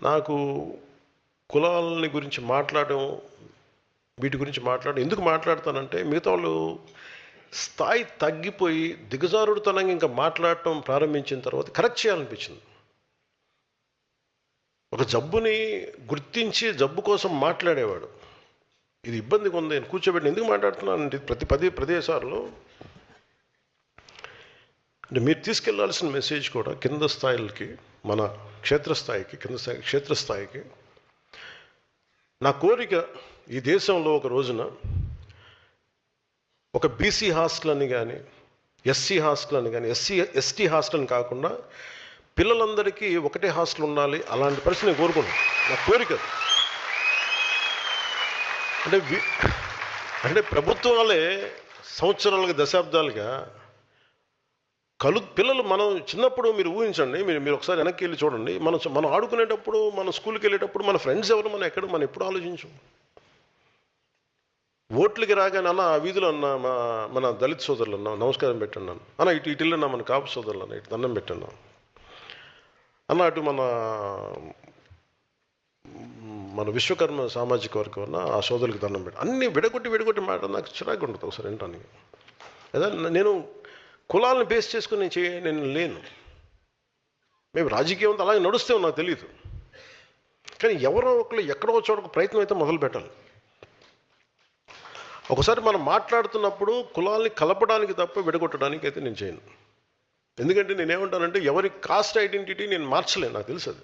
నాకు కులాలని గురించి మాట్లాడడం, వీటి గురించి ఎందుకు మాట్లాడతానంటే, మిగతా వాళ్ళు స్థాయి తగ్గిపోయి దిగజారుడుతనంగా ఇంకా మాట్లాడటం ప్రారంభించిన తర్వాత కరెక్ట్ చేయాలనిపించింది. ఒక జబ్బుని గుర్తించి జబ్బు కోసం మాట్లాడేవాడు. ఇది ఇబ్బందిగా ఉంది, నేను కూర్చోబెట్టి ఎందుకు మాట్లాడుతున్నానంటే ప్రతి సార్లు అంటే మీరు తీసుకెళ్లాల్సిన మెసేజ్ కూడా కింద స్థాయిలకి, మన క్షేత్రస్థాయికి నా కోరిక, ఈ దేశంలో ఒక రోజున ఒక బీసీ హాస్టల్ అని కానీ, ఎస్సీ హాస్టల్ అని కానీ, ఎస్టీ హాస్టల్ అని కాకుండా పిల్లలందరికీ ఒకటే హాస్టల్ ఉండాలి, అలాంటి పరిస్థితి నేను కోరుకున్నాను. నా కోరిక అంటే ప్రభుత్వాలే సంవత్సరాలుగా, దశాబ్దాలుగా పిల్లలు, మనం చిన్నప్పుడు మీరు ఊహించండి, మీరు ఒకసారి వెనక్కి వెళ్ళి చూడండి, మనం ఆడుకునేటప్పుడు, మన స్కూల్కి వెళ్ళేటప్పుడు మన ఫ్రెండ్స్ ఎవరు, మనం ఎప్పుడు ఆలోచించు. ఓట్లకి రాగానే అన్న ఆ వీధిలో అన్న మన దళిత సోదరులు అన్నా నమస్కారం పెట్టండి అన్న, ఇటు వెళ్ళన్నా మన కాపు సోదరులు అన్న ఇటు దండం పెట్టండి అన్న, అటు మన విశ్వకర్మ సామాజిక వర్గం అన్న ఆ సోదరులకు దండం పెట్టి, అన్నీ విడగొట్టి మాట నాకు చిరాకు ఉంటుంది ఒకసారి వినటానికి. అదే నేను కులాలను బేస్ చేసుకుని నేను లేను. మేము రాజకీయం అలాగే నడుస్తే నాకు తెలియదు, కానీ ఎవరో ఒకళ్ళు ఎక్కడో చోట ప్రయత్నం అయితే మొదలు పెట్టాలి. ఒకసారి మనం మాట్లాడుతున్నప్పుడు కులాల్ని కలపడానికి తప్ప విడగొట్టడానికి అయితే నేను చేయను. ఎందుకంటే నేనేమంటానంటే, ఎవరి కాస్ట్ ఐడెంటిటీ నేను మార్చలేను, నాకు తెలుసు అది.